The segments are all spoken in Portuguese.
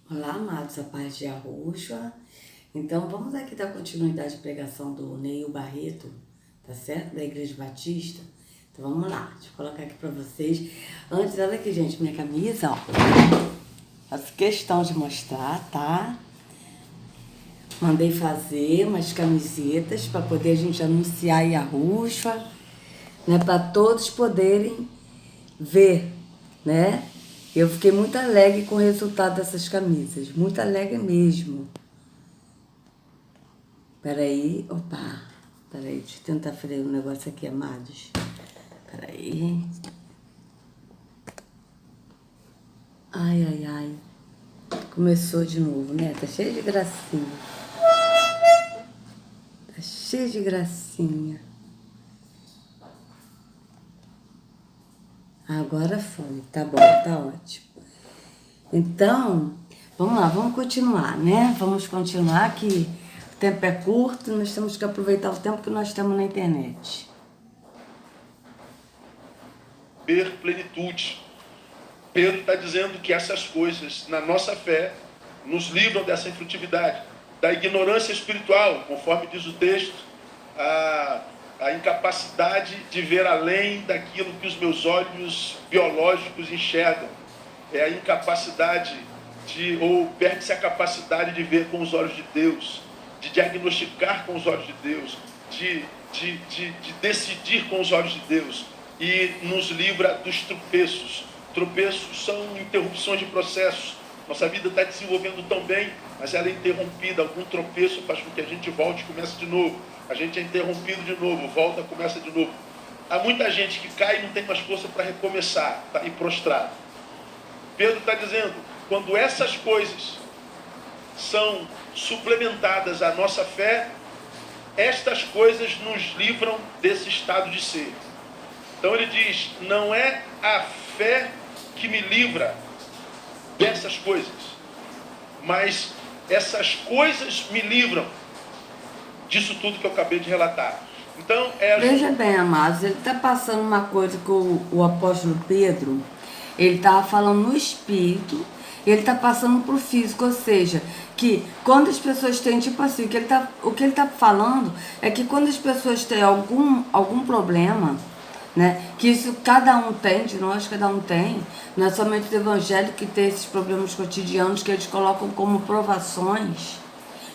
Olá, amados, a paz de Arusha. Então, vamos aqui dar continuidade à pregação do Neil Barreto, tá certo? Da Igreja Batista. Então, vamos lá. Deixa eu colocar aqui pra vocês. Antes, olha aqui, gente, minha camisa, ó. Faço questão de mostrar, tá? Mandei fazer umas camisetas para poder a gente anunciar aí a Arusha, né? Para todos poderem ver, né? Eu fiquei muito alegre com o resultado dessas camisas, muito alegre mesmo. Peraí, deixa eu tentar fazer um negócio aqui, amados. Peraí. Ai. Começou de novo, né? Tá cheio de gracinha. Tá cheio de gracinha. Agora foi, tá bom, tá ótimo. Então, vamos lá, vamos continuar, né? Vamos continuar que o tempo é curto, nós temos que aproveitar o tempo que nós temos na internet. Ver plenitude. Pedro está dizendo que essas coisas, na nossa fé, nos livram dessa infrutividade, da ignorância espiritual, conforme diz o texto, a incapacidade de ver além daquilo que os meus olhos biológicos enxergam. É a incapacidade ou perde-se a capacidade de ver com os olhos de Deus, de diagnosticar com os olhos de Deus, de decidir com os olhos de Deus, e nos livra dos tropeços. Tropeços são interrupções de processos. Nossa vida está desenvolvendo tão bem, mas ela é interrompida. Algum tropeço faz com que a gente volte e comece de novo. A gente é interrompido de novo, volta, começa de novo. Há muita gente que cai e não tem mais força para recomeçar, está aí prostrado. Pedro está dizendo, quando essas coisas são suplementadas à nossa fé, estas coisas nos livram desse estado de ser. Então ele diz, não é a fé que me livra dessas coisas, mas essas coisas me livram disso tudo que eu acabei de relatar. Então, Veja bem, amados, ele está passando uma coisa que o apóstolo Pedro, ele estava falando no espírito, ele está passando para o físico, ou seja, que quando as pessoas têm, tipo assim, o que ele está falando é que quando as pessoas têm algum problema, né, que isso cada um tem, de nós cada um tem, não é somente o evangelho que tem esses problemas cotidianos que eles colocam como provações,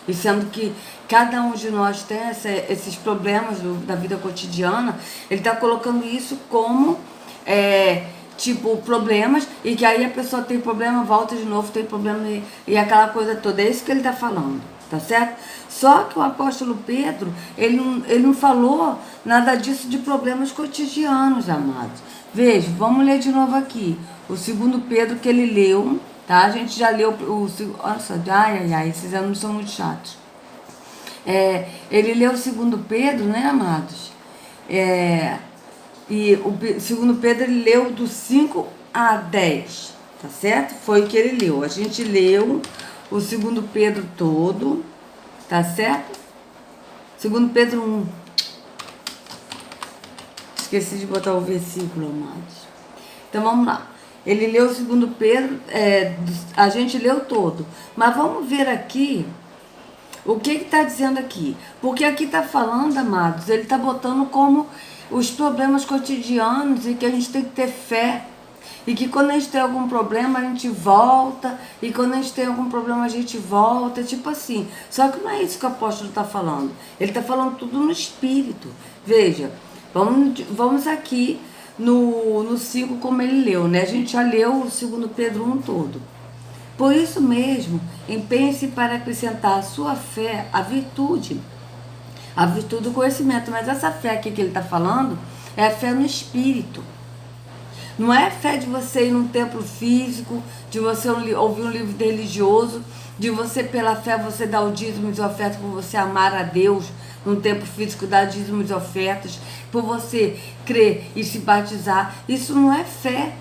e sendo que cada um de nós tem esses problemas da vida cotidiana, ele está colocando isso como tipo problemas, e que aí a pessoa tem problema, volta de novo, tem problema e aquela coisa toda. É isso que ele está falando, tá certo? Só que o apóstolo Pedro, ele não falou nada disso de problemas cotidianos, amados. Veja, vamos ler de novo aqui o 2 Pedro que ele leu, tá? A gente já leu nossa, esses anos são muito chatos. Ele leu o 2 Pedro, né, amados? E o 2 Pedro ele leu do 5 a 10, tá certo? Foi o que ele leu. A gente leu o 2 Pedro todo, tá certo? 2 Pedro 1. Esqueci de botar o versículo, amados. Então vamos lá. Ele leu o 2 Pedro, a gente leu todo. Mas vamos ver aqui o que está dizendo aqui. Porque aqui está falando, amados, ele está botando como os problemas cotidianos e que a gente tem que ter fé. E que quando a gente tem algum problema, a gente volta. E quando a gente tem algum problema, a gente volta. Tipo assim. Só que não é isso que o apóstolo está falando. Ele está falando tudo no espírito. Veja, vamos aqui no 5 como ele leu, né? A gente já leu o 2 Pedro 1 todo. Por isso mesmo, empenhe-se para acrescentar à sua fé a virtude do conhecimento. Mas essa fé aqui que ele está falando é a fé no espírito. Não é a fé de você ir num templo físico, de você ouvir um livro religioso, de você, pela fé, você dar o dízimo e ofertas, por você amar a Deus num templo físico, dar dízimos e ofertas, por você crer e se batizar. Isso não é fé.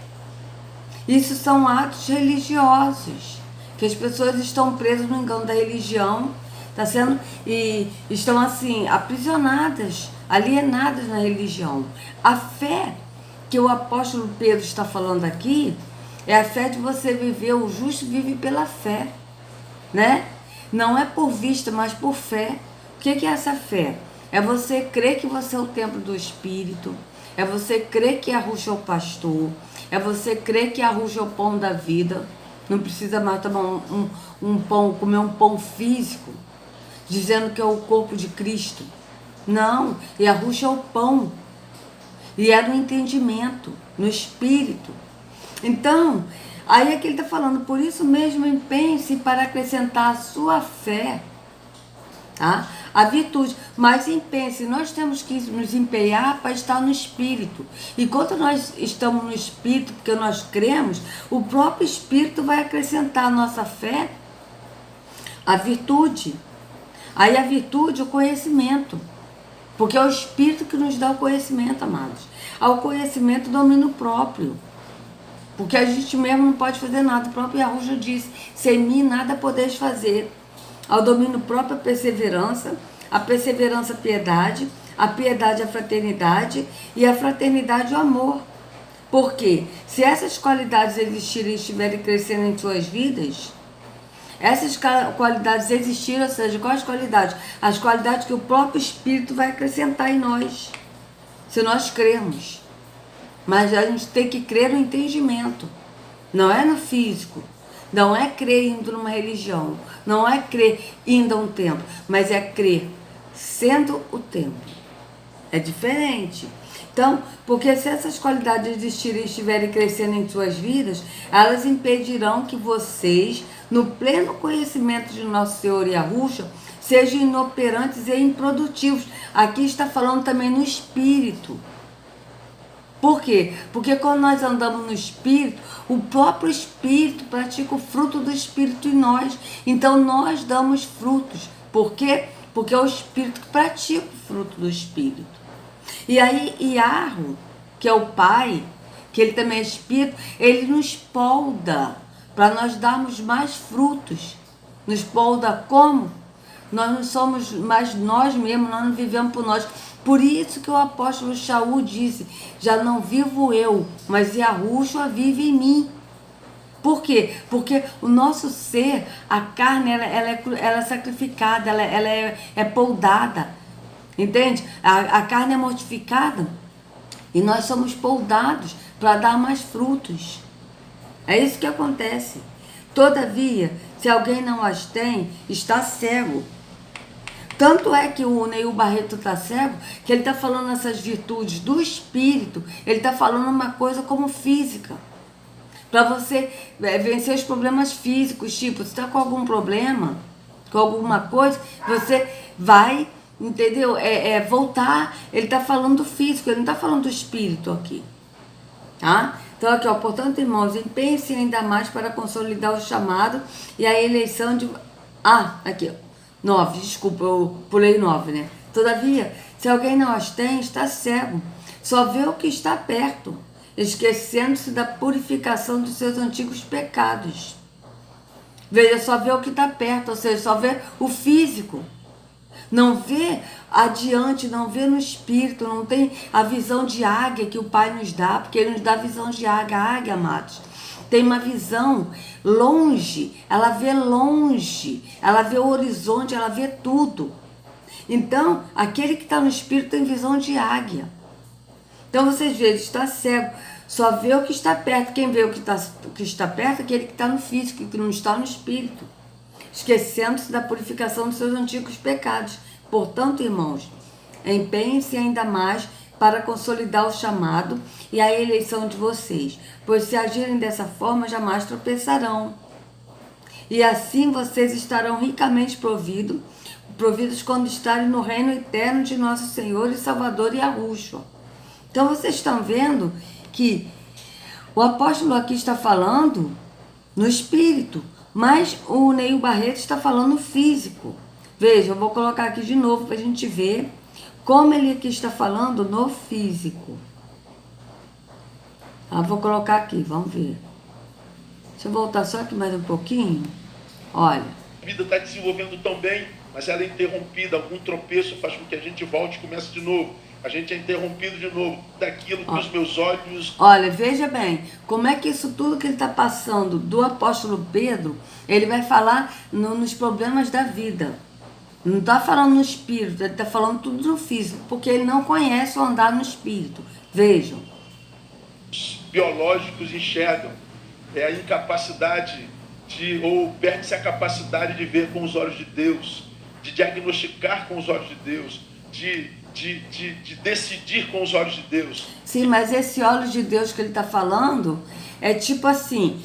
Isso são atos religiosos, que as pessoas estão presas no engano da religião, tá sendo, e estão assim, aprisionadas, alienadas na religião. A fé que o apóstolo Pedro está falando aqui é a fé de você viver, o justo vive pela fé. né? Não é por vista, mas por fé. O que é essa fé? É você crer que você é o templo do Espírito, é você crer que Yahushua é o pastor, é você crer que Yahushua é o pão da vida. Não precisa mais tomar um pão, comer um pão físico, dizendo que é o corpo de Cristo. Não, Yahushua é o pão. E é no entendimento, no espírito. Então, aí é que ele está falando, por isso mesmo empenhe-se para acrescentar a sua fé, tá? A virtude, mas empenhe-se, nós temos que nos empenhar para estar no espírito. E quando nós estamos no espírito, porque nós cremos, o próprio espírito vai acrescentar à nossa fé a virtude. Aí a virtude, o conhecimento. Porque é o Espírito que nos dá o conhecimento, amados. Ao conhecimento, domínio próprio. Porque a gente mesmo não pode fazer nada. O próprio Yahushua disse, sem mim nada podeis fazer. Ao domínio próprio, a perseverança a piedade a fraternidade e a fraternidade o amor. Porque se essas qualidades existirem e estiverem crescendo em suas vidas, essas qualidades existiram, ou seja, quais qualidades? As qualidades que o próprio Espírito vai acrescentar em nós, se nós crermos. Mas a gente tem que crer no entendimento, não é no físico, não é crer indo numa religião, não é crer indo a um templo, mas é crer sendo o templo. É diferente. Então, porque se essas qualidades existirem e estiverem crescendo em suas vidas, elas impedirão que vocês, no pleno conhecimento de nosso Senhor Yahushua, sejam inoperantes e improdutivos. Aqui está falando também no espírito. Por quê? Porque quando nós andamos no espírito, o próprio espírito pratica o fruto do espírito em nós. Então nós damos frutos. Por quê? Porque é o espírito que pratica o fruto do espírito. E aí Yahu, que é o Pai, que ele também é espírito, ele nos polda para nós darmos mais frutos. Nos polda como? Nós não somos mais nós mesmos, nós não vivemos por nós. Por isso que o apóstolo Shaul disse, já não vivo eu, mas Yahushua vive em mim. Por quê? Porque o nosso ser, a carne, ela é sacrificada, ela é poldada. Entende? A carne é mortificada e nós somos poldados para dar mais frutos. É isso que acontece. Todavia, se alguém não as tem, está cego. Tanto é que o Neil Barreto está cego, que ele está falando essas virtudes do espírito, ele está falando uma coisa como física. Para você vencer os problemas físicos, tipo, se está com algum problema, com alguma coisa, você vai, entendeu? Voltar, ele está falando do físico, ele não está falando do espírito aqui. Tá? Então aqui, ó, portanto, irmãos, empenhem-se ainda mais para consolidar o chamado e a eleição de... aqui, ó. 9, desculpa, eu pulei 9, né? Todavia, se alguém não as tem, está cego. Só vê o que está perto, esquecendo-se da purificação dos seus antigos pecados. Veja, só vê o que está perto, ou seja, só vê o físico. Não vê adiante, não vê no espírito, não tem a visão de águia que o Pai nos dá, porque Ele nos dá a visão de águia. A águia, amados, tem uma visão longe, ela vê longe, ela vê o horizonte, ela vê tudo. Então, aquele que está no espírito tem visão de águia. Então, vocês veem, ele está cego, só vê o que está perto. Quem vê o que está perto é aquele que está no físico, que não está no espírito, esquecendo-se da purificação dos seus antigos pecados. Portanto, irmãos, empenhem-se ainda mais para consolidar o chamado e a eleição de vocês, pois se agirem dessa forma, jamais tropeçarão. E assim vocês estarão ricamente providos quando estarem no reino eterno de nosso Senhor e Salvador Yahushua. Então vocês estão vendo que o apóstolo aqui está falando no espírito, mas o Neil Barreto está falando no físico. Veja, eu vou colocar aqui de novo para a gente ver como ele aqui está falando no físico. Vou colocar aqui, vamos ver. Deixa eu voltar só aqui mais um pouquinho. Olha. A vida está desenvolvendo tão bem, mas ela é interrompida. Algum tropeço faz com que a gente volte e comece de novo. a gente é interrompido de novo daquilo que os meus olhos... Olha, veja bem, como é que isso tudo que ele está passando do apóstolo Pedro, ele vai falar nos problemas da vida. Não está falando no espírito, ele está falando tudo no físico, porque ele não conhece o andar no espírito. Vejam. Os biológicos enxergam. É a incapacidade ou perde-se a capacidade de ver com os olhos de Deus, de diagnosticar com os olhos de Deus, de decidir com os olhos de Deus. Sim, mas esse olhos de Deus que ele está falando é tipo assim,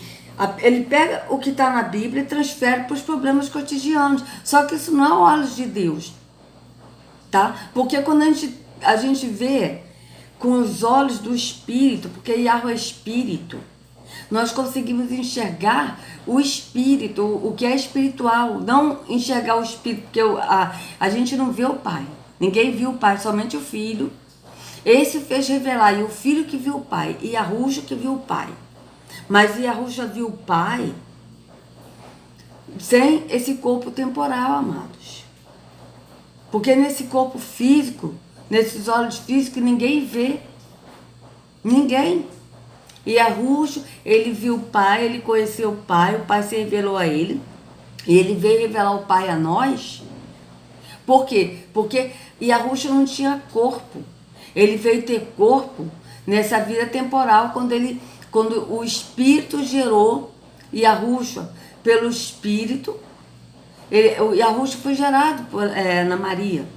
ele pega o que está na Bíblia e transfere para os problemas cotidianos. Só que isso não é olhos de Deus, tá? Porque quando a gente vê com os olhos do Espírito, porque Yahweh é Espírito, nós conseguimos enxergar o Espírito, o que é espiritual, não enxergar o Espírito, porque a gente não vê o Pai. Ninguém viu o Pai, somente o Filho. Esse fez revelar, e o Filho que viu o Pai, e Yahusha que viu o Pai. Mas Yahusha viu o Pai sem esse corpo temporal, amados. Porque nesse corpo físico, nesses olhos físicos, ninguém vê. Ninguém. E Yahusha, ele viu o Pai, ele conheceu o Pai se revelou a ele. E ele veio revelar o Pai a nós. Por quê? Porque Yahusha não tinha corpo. Ele veio ter corpo nessa vida temporal, quando o Espírito gerou Yahusha pelo Espírito. O Yahusha foi gerado na Maria.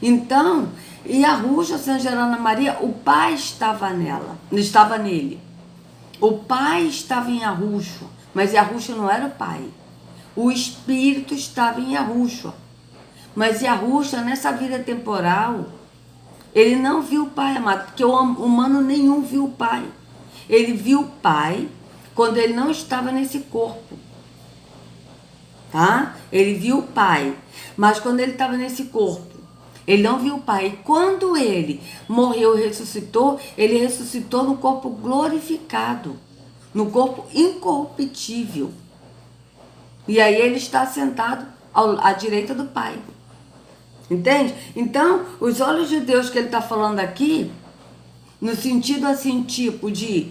Então, Yahusha sendo gerado na Maria, o Pai estava nele. O Pai estava em Yahusha, mas Yahusha não era o Pai. O Espírito estava em Yahusha. Mas Yahusha, nessa vida temporal, ele não viu o Pai, amado, porque o humano nenhum viu o Pai. Ele viu o Pai quando ele não estava nesse corpo. Tá? Ele viu o Pai, mas quando ele estava nesse corpo, ele não viu o Pai. E quando ele morreu e ressuscitou, ele ressuscitou no corpo glorificado, no corpo incorruptível. E aí ele está sentado à direita do Pai. Entende? Então, os olhos de Deus que ele está falando aqui, no sentido assim, tipo de...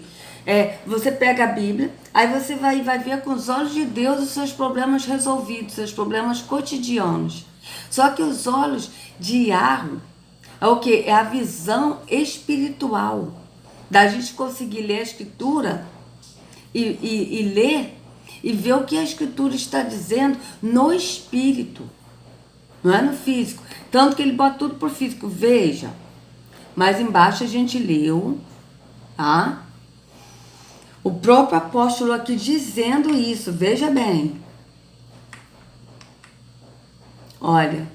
você pega a Bíblia, aí você vai ver com os olhos de Deus os seus problemas resolvidos, seus problemas cotidianos. Só que os olhos de Yahweh é o quê? É a visão espiritual, da gente conseguir ler a Escritura e ler e ver o que a Escritura está dizendo no Espírito. Não é no físico. Tanto que ele bota tudo pro físico. Veja. Mas embaixo a gente leu, tá? O próprio apóstolo aqui dizendo isso. Veja bem. Olha.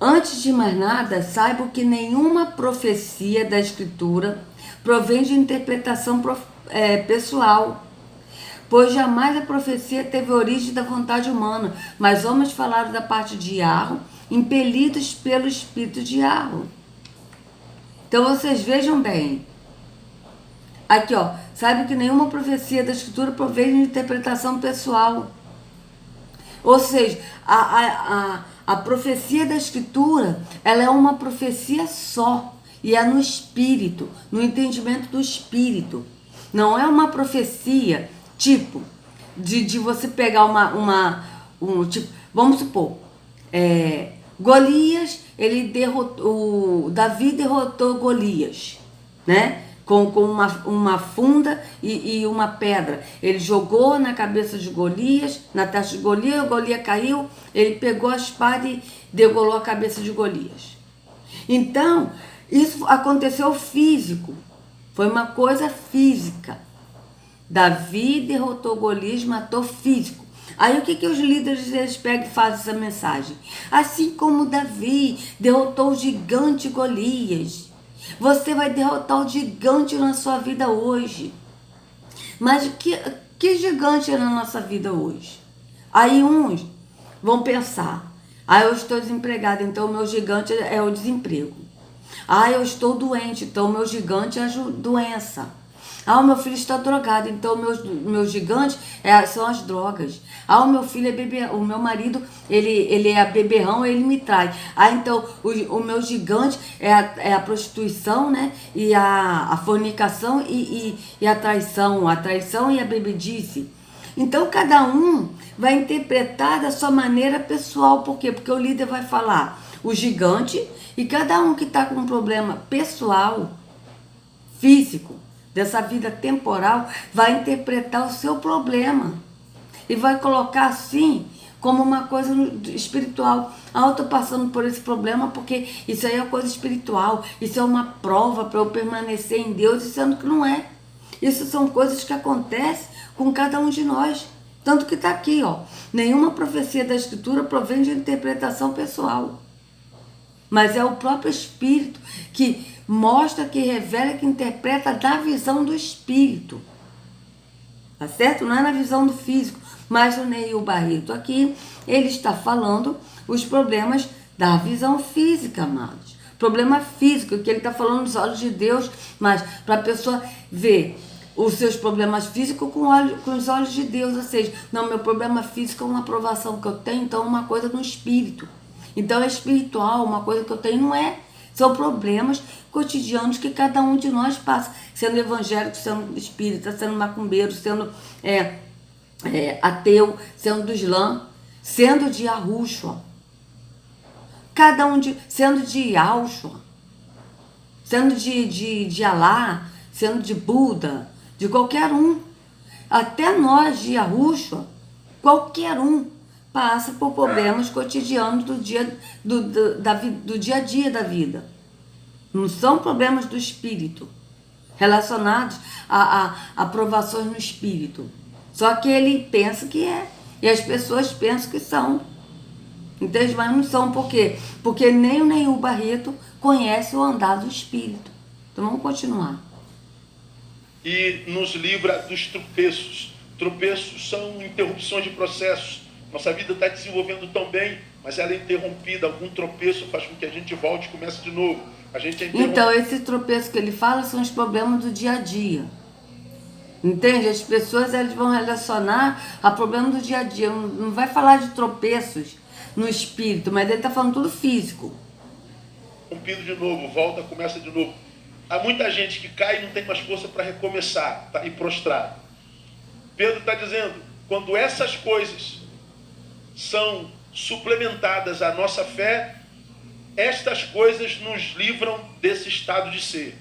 Antes de mais nada, saiba que nenhuma profecia da Escritura provém de interpretação pessoal. Pois jamais a profecia teve origem da vontade humana, mas homens falaram da parte de Yahweh, impelidos pelo Espírito de Yahweh. Então vocês vejam bem. Aqui, ó, sabe que nenhuma profecia da Escritura provém de interpretação pessoal. Ou seja, a profecia da Escritura, ela é uma profecia só, e é no Espírito, no entendimento do Espírito. Não é uma profecia... Tipo, de você pegar tipo, vamos supor, Golias, Davi derrotou Golias, né? Com uma funda e uma pedra. Ele jogou na cabeça de Golias, na testa de Golias, Golias caiu, ele pegou a espada e degolou a cabeça de Golias. Então, isso aconteceu físico, foi uma coisa física. Davi derrotou Golias, matou físico. Aí o que os líderes eles pegam e fazem essa mensagem? Assim como Davi derrotou o gigante Golias, você vai derrotar o gigante na sua vida hoje. Mas que gigante é na nossa vida hoje? Aí uns vão pensar, eu estou desempregado, então o meu gigante é o desemprego. Eu estou doente, então o meu gigante é a doença. Ah, o meu filho está drogado, então meu gigante são as drogas. Ah, o meu filho é o meu marido, ele é beberrão, ele me trai. Ah, então o meu gigante é a prostituição, né? E a fornicação e a traição e a bebedice. Então cada um vai interpretar da sua maneira pessoal. Por quê? Porque o líder vai falar o gigante e cada um que está com um problema pessoal, físico, dessa vida temporal, vai interpretar o seu problema e vai colocar assim como uma coisa espiritual. Ah, eu estou passando por esse problema porque isso aí é coisa espiritual, isso é uma prova para eu permanecer em Deus, sendo que não é. Isso são coisas que acontecem com cada um de nós. Tanto que está aqui, ó. Nenhuma profecia da Escritura provém de interpretação pessoal. Mas é o próprio Espírito que mostra, que revela, que interpreta da visão do Espírito. Tá certo? Não é na visão do físico. Mas o Neil Barreto aqui, ele está falando os problemas da visão física, amados. Problema físico, que ele está falando dos olhos de Deus, mas para a pessoa ver os seus problemas físicos com os olhos de Deus. Ou seja, não, meu problema físico é uma aprovação que eu tenho, então é uma coisa no espírito. Então é espiritual, uma coisa que eu tenho não é. São problemas cotidianos que cada um de nós passa, sendo evangélico, sendo espírita, sendo macumbeiro, sendo ateu, sendo do Islã, sendo de Yahushua. Cada um sendo de Yahushua, sendo de Alá, sendo de Buda, de qualquer um. Até nós de Yahushua, qualquer um passa por problemas cotidianos do dia a dia da vida. Não são problemas do espírito, relacionados a provações no espírito. Só que ele pensa que é, e as pessoas pensam que são. Entende? Mas não são. Por quê? Porque nem o Neil Barreto conhece o andar do espírito. Então vamos continuar. E nos livra dos tropeços. Tropeços são interrupções de processos. Nossa vida está desenvolvendo tão bem, mas ela é interrompida. Algum tropeço faz com que a gente volte e comece de novo. A gente então, esse tropeço que ele fala são os problemas do dia a dia. Entende? As pessoas elas vão relacionar a problemas do dia a dia. Não vai falar de tropeços no espírito, mas ele está falando tudo físico. Rompido de novo, volta, começa de novo. Há muita gente que cai e não tem mais força para recomeçar, está aí prostrado. Pedro está dizendo, quando essas coisas são suplementadas à nossa fé, estas coisas nos livram desse estado de ser.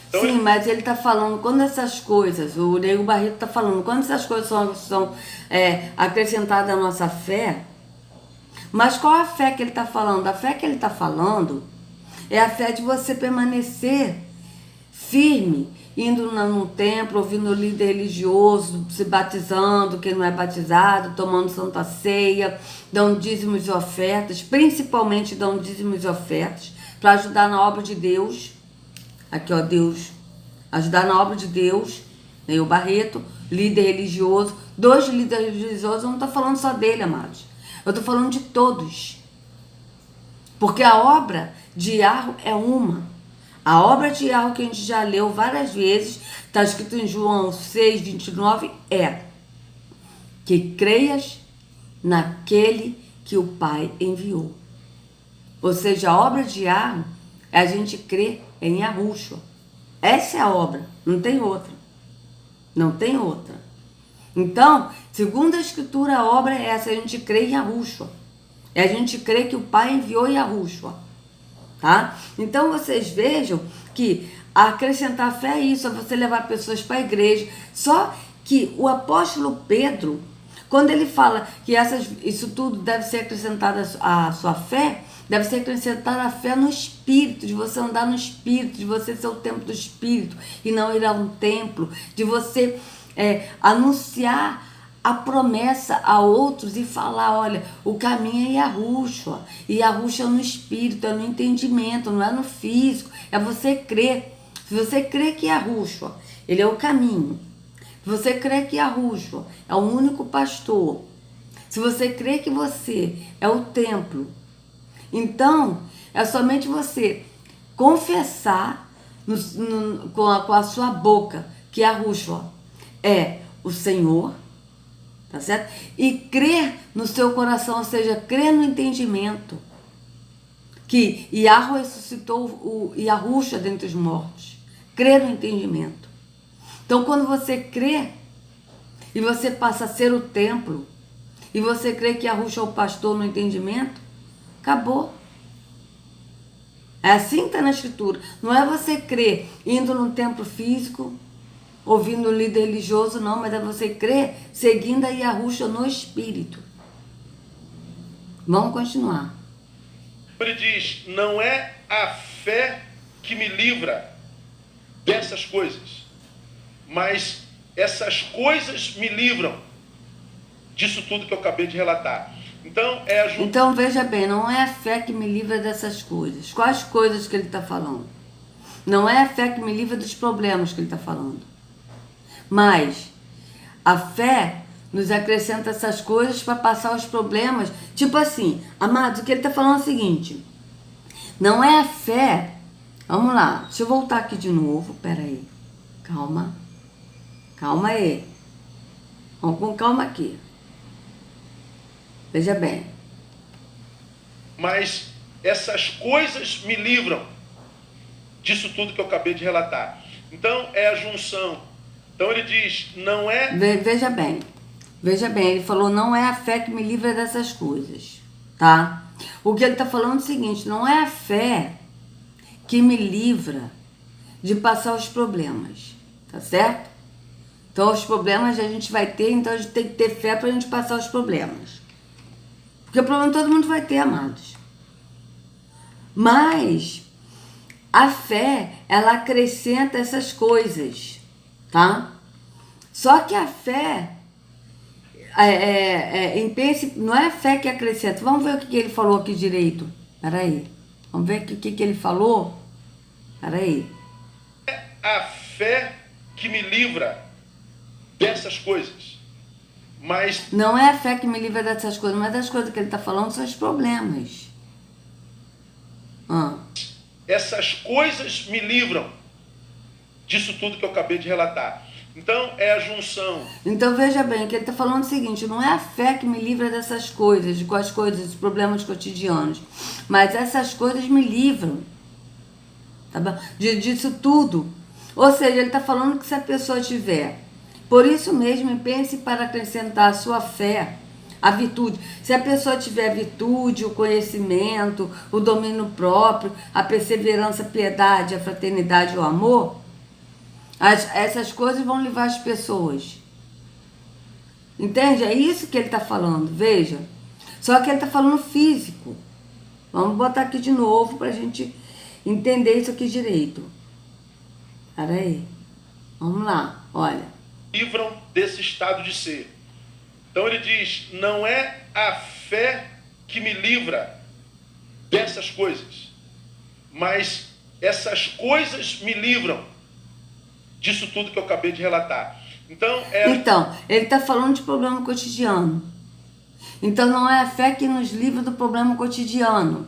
Então, sim, mas ele está falando, quando essas coisas, o Neil Barreto está falando, quando essas coisas são acrescentadas à nossa fé, mas qual a fé que ele está falando? A fé que ele está falando é a fé de você permanecer firme, indo num templo, ouvindo o líder religioso, se batizando, quem não é batizado, tomando santa ceia, dando dízimos e ofertas, principalmente dando dízimos e ofertas, para ajudar na obra de Deus. Aqui, ó, Deus. Ajudar na obra de Deus. Neil Barreto, líder religioso. 2 líderes religiosos, eu não estou falando só dele, amados. Eu estou falando de todos. Porque a obra de Yahweh é uma. A obra de Yahweh que a gente já leu várias vezes, está escrito em João 6:29, é que creias naquele que o Pai enviou. Ou seja, a obra de Yahweh é a gente crer em Yahushua. Essa é a obra, não tem outra. Não tem outra. Então, segundo a Escritura, a obra é essa, a gente crê em Yahushua. É a gente crê que o Pai enviou Yahushua. Tá? Então, vocês vejam que acrescentar fé é isso, é você levar pessoas para a igreja. Só que o apóstolo Pedro, quando ele fala que isso tudo deve ser acrescentado à sua fé, deve ser acrescentada a fé no Espírito, de você andar no Espírito, de você ser o templo do Espírito e não ir a um templo, de você anunciar a promessa a outros e falar, olha, o caminho é Yahushua, e Yahushua é no Espírito, é no entendimento, não é no físico, é você crer. Se você crê que Yahushua, ele é o caminho, se você crê que Yahushua é o único pastor, se você crê que você é o templo, então, é somente você confessar com a sua boca que que Yahushua é o Senhor, tá certo? E crer no seu coração, ou seja, crer no entendimento que Yahweh ressuscitou o Yahushua dentre os mortos. Crer no entendimento. Então, quando você crê e você passa a ser o templo, e você crê que Yahushua é o pastor no entendimento, acabou. É assim que está na Escritura. Não é você crer indo num templo físico, ouvindo o líder religioso, não, mas é você crer seguindo a Yahushua no Espírito. Vamos continuar. Ele diz, não é a fé que me livra dessas coisas, mas essas coisas me livram disso tudo que eu acabei de relatar. Então veja bem, não é a fé que me livra dessas coisas. Quais coisas que ele está falando? Não é a fé que me livra dos problemas que ele está falando. Mas a fé nos acrescenta essas coisas para passar os problemas. Tipo assim, amados, o que ele está falando é o seguinte. Não é a fé. Vamos lá, deixa eu voltar aqui de novo. Pera aí. Calma. Calma aí. Vamos com calma aqui. Veja bem. Mas essas coisas me livram disso tudo que eu acabei de relatar. Então é a junção. Então ele diz, não é... Veja bem, ele falou, não é a fé que me livra dessas coisas, tá? O que ele está falando é o seguinte, não é a fé que me livra de passar os problemas, tá certo? Então os problemas a gente vai ter, então a gente tem que ter fé para a gente passar os problemas. Porque o problema todo mundo vai ter, amados. Mas a fé, ela acrescenta essas coisas, tá? Só que a fé, não é a fé que acrescenta. Vamos ver o que ele falou aqui direito. Peraí. Vamos ver o que ele falou. Peraí. É a fé que me livra dessas coisas. Mas não é a fé que me livra dessas coisas, mas das coisas que ele está falando são os problemas. Essas coisas me livram disso tudo que eu acabei de relatar. Então é a junção. Então veja bem, que ele está falando o seguinte, não é a fé que me livra dessas coisas, de quais coisas, dos problemas cotidianos, mas essas coisas me livram, tá bom? Disso tudo. Ou seja, ele está falando que se a pessoa tiver, por isso mesmo, pense para acrescentar a sua fé, a virtude. Se a pessoa tiver a virtude, o conhecimento, o domínio próprio, a perseverança, a piedade, a fraternidade, o amor, essas coisas vão levar as pessoas. Entende? É isso que ele está falando, veja. Só que ele está falando físico. Vamos botar aqui de novo para a gente entender isso aqui direito. Espera aí. Vamos lá, olha. Livram desse estado de ser. Então ele diz, não é a fé que me livra dessas coisas, mas essas coisas me livram disso tudo que eu acabei de relatar. Então, ele está falando de problema cotidiano. Então não é a fé que nos livra do problema cotidiano,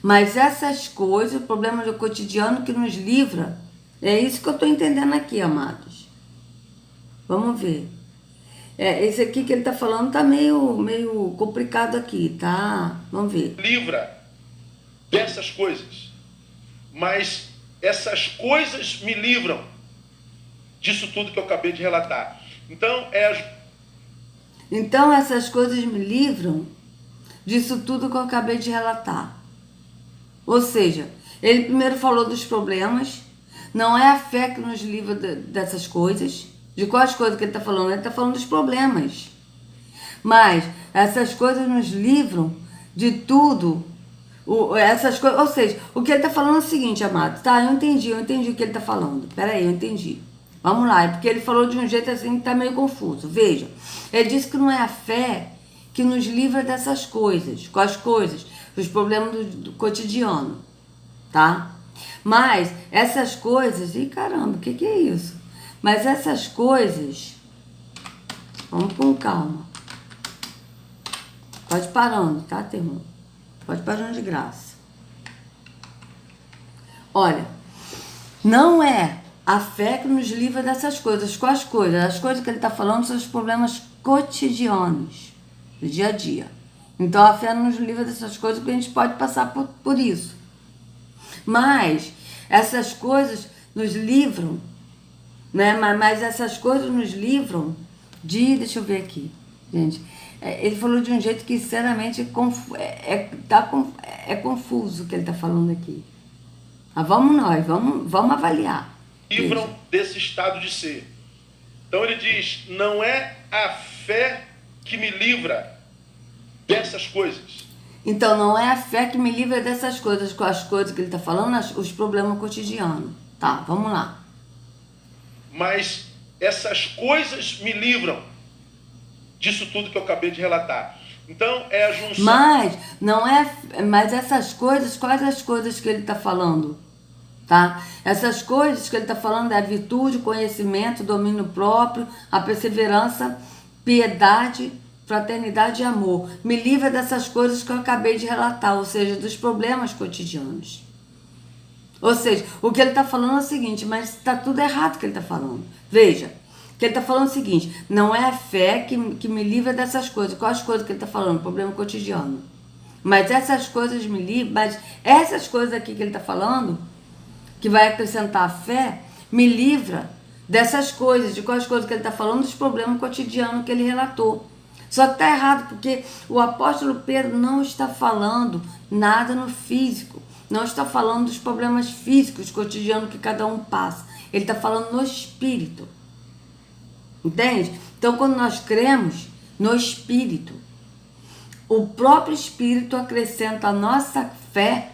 mas essas coisas, o problema do cotidiano que nos livra, é isso que eu estou entendendo aqui, amados. Vamos ver. Esse aqui que ele está falando está meio complicado aqui, tá? Vamos ver. Livra dessas coisas, mas essas coisas me livram disso tudo que eu acabei de relatar. Então essas coisas me livram disso tudo que eu acabei de relatar. Ou seja, ele primeiro falou dos problemas, não é a fé que nos livra dessas coisas. De quais coisas que ele está falando? Ele está falando dos problemas. Mas essas coisas nos livram de tudo. Essas coisas, ou seja, o que ele está falando é o seguinte, amado. Tá, eu entendi o que ele está falando. Peraí, eu entendi. Vamos lá, é porque ele falou de um jeito assim que está meio confuso. Veja, ele disse que não é a fé que nos livra dessas coisas. Quais coisas? Os problemas do cotidiano, tá? Mas essas coisas... Ih, caramba, o que é isso? Mas essas coisas, vamos com calma. Pode parando, tá, Terrão? Pode parando de graça. Olha, não é A fé que nos livra dessas coisas. Quais coisas? As coisas que ele está falando são os problemas cotidianos, do dia a dia. Então a fé nos livra dessas coisas porque a gente pode passar por isso. Mas essas coisas nos livram, né? Mas essas coisas nos livram de... Deixa eu ver aqui, gente. Ele falou de um jeito que, sinceramente, é confuso o que ele está falando aqui. Mas vamos avaliar. Livram desse estado de ser. Então ele diz, não é a fé que me livra dessas coisas. Então não é a fé que me livra dessas coisas, com as coisas que ele está falando, os problemas cotidianos. Tá, vamos lá. Mas essas coisas me livram disso tudo que eu acabei de relatar. Então é a junção. Mas essas coisas, quais as coisas que ele está falando? Tá? Essas coisas que ele está falando é a virtude, conhecimento, domínio próprio, a perseverança, piedade, fraternidade e amor. Me livra dessas coisas que eu acabei de relatar, ou seja, dos problemas cotidianos. Ou seja, o que ele está falando é o seguinte, mas está tudo errado o que ele está falando. Veja, que ele está falando o seguinte, não é a fé que me livra dessas coisas. Quais as coisas que ele está falando? Problema cotidiano. Mas essas coisas me livram, mas essas coisas aqui que ele está falando, que vai acrescentar a fé, me livra dessas coisas, de quais coisas que ele está falando, dos problemas cotidianos que ele relatou. Só que está errado, porque o apóstolo Pedro não está falando nada no físico, não está falando dos problemas físicos, cotidianos que cada um passa. Ele está falando no espírito. Entende? Então, quando nós cremos no espírito, o próprio espírito acrescenta a nossa fé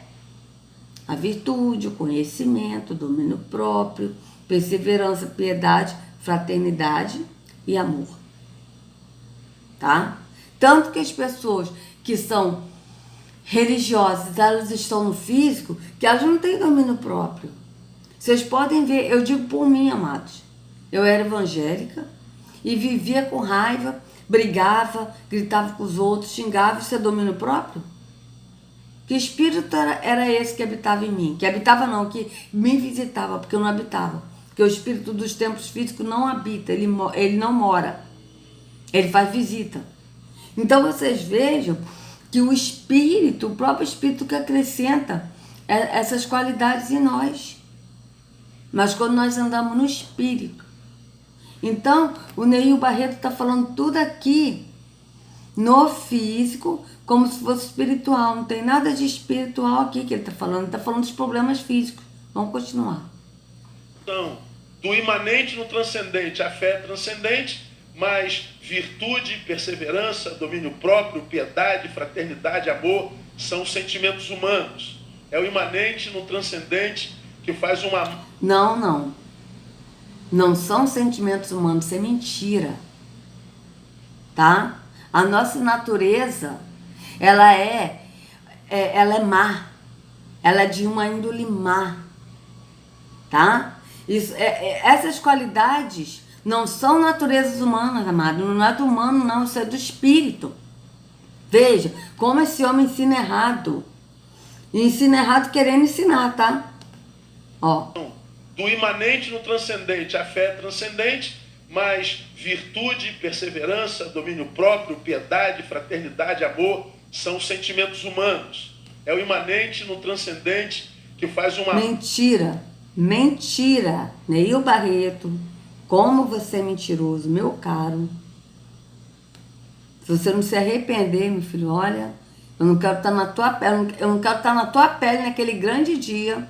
a virtude, o conhecimento, o domínio próprio, perseverança, piedade, fraternidade e amor. Tá? Tanto que as pessoas que são religiosas, elas estão no físico, que elas não têm domínio próprio. Vocês podem ver, eu digo por mim, amados. Eu era evangélica e vivia com raiva, brigava, gritava com os outros, xingava. Isso é domínio próprio? Que espírito era esse que habitava em mim? Que habitava não, que me visitava, porque eu não habitava. Porque o espírito dos tempos físicos não habita, ele não mora. Ele faz visita. Então vocês vejam que o espírito, o próprio espírito que acrescenta essas qualidades em nós. Mas quando nós andamos no espírito. Então, o Neil Barreto está falando tudo aqui no físico, como se fosse espiritual. Não tem nada de espiritual aqui que ele está falando. Ele está falando dos problemas físicos. Vamos continuar. Então, do imanente no transcendente, a fé é transcendente, mas virtude, perseverança, domínio próprio, piedade, fraternidade, amor, são sentimentos humanos. É o imanente no transcendente que faz uma... Não. Não são sentimentos humanos, isso é mentira. Tá? A nossa natureza, ela é má. Ela é de uma índole má. Tá? Essas qualidades não são naturezas humanas, amado. Não é do humano, não. Isso é do espírito. Veja, como esse homem ensina errado. E ensina errado querendo ensinar, tá? Ó. Do imanente no transcendente, a fé é transcendente, mas virtude, perseverança, domínio próprio, piedade, fraternidade, amor, são sentimentos humanos. É o imanente no transcendente que faz uma... Mentira. Neil Barreto, como você é mentiroso, meu caro. Se você não se arrepender, meu filho, olha, eu não quero estar na tua pele, eu não quero estar na tua pele naquele grande dia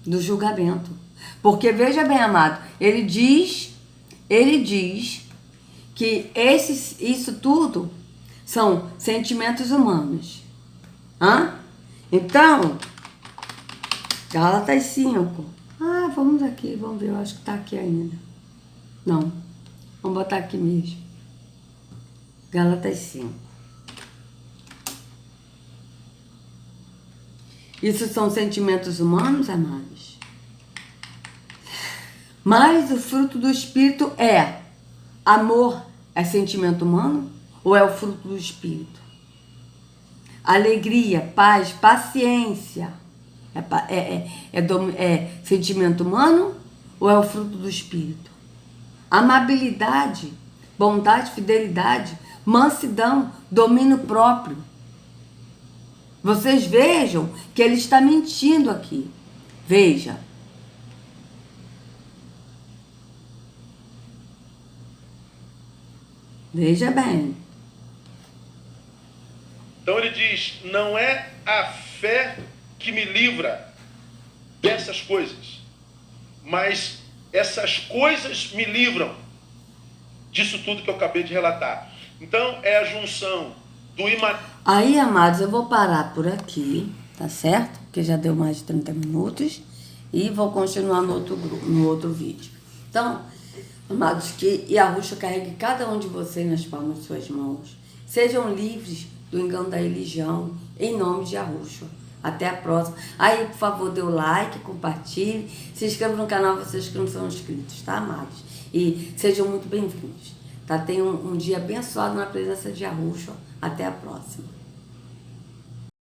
do julgamento. Porque, veja bem, amado, ele diz que isso tudo são sentimentos humanos. Então, Gálatas 5. Vamos aqui, vamos ver, eu acho que está aqui ainda. Não, vamos botar aqui mesmo. Gálatas 5. Isso são sentimentos humanos, amados? Mas o fruto do Espírito é amor. É sentimento humano ou é o fruto do Espírito? Alegria, paz, paciência. É sentimento humano ou é o fruto do Espírito? Amabilidade, bondade, fidelidade, mansidão, domínio próprio. Vocês vejam que ele está mentindo aqui. Veja. Veja bem. Então ele diz, não é a fé que me livra dessas coisas, mas essas coisas me livram disso tudo que eu acabei de relatar. Então é a junção do imaterial. Aí, amados, eu vou parar por aqui, tá certo? Porque já deu mais de 30 minutos e vou continuar no outro vídeo. Então, amados, que Yahushua carregue cada um de vocês nas palmas de suas mãos. Sejam livres do engano da religião, em nome de Yahushua. Até a próxima. Aí, por favor, dê o like, compartilhe, se inscreva no canal vocês que não são inscritos, tá, amados? E sejam muito bem-vindos. Tá? Tenham um dia abençoado na presença de Yahushua. Até a próxima.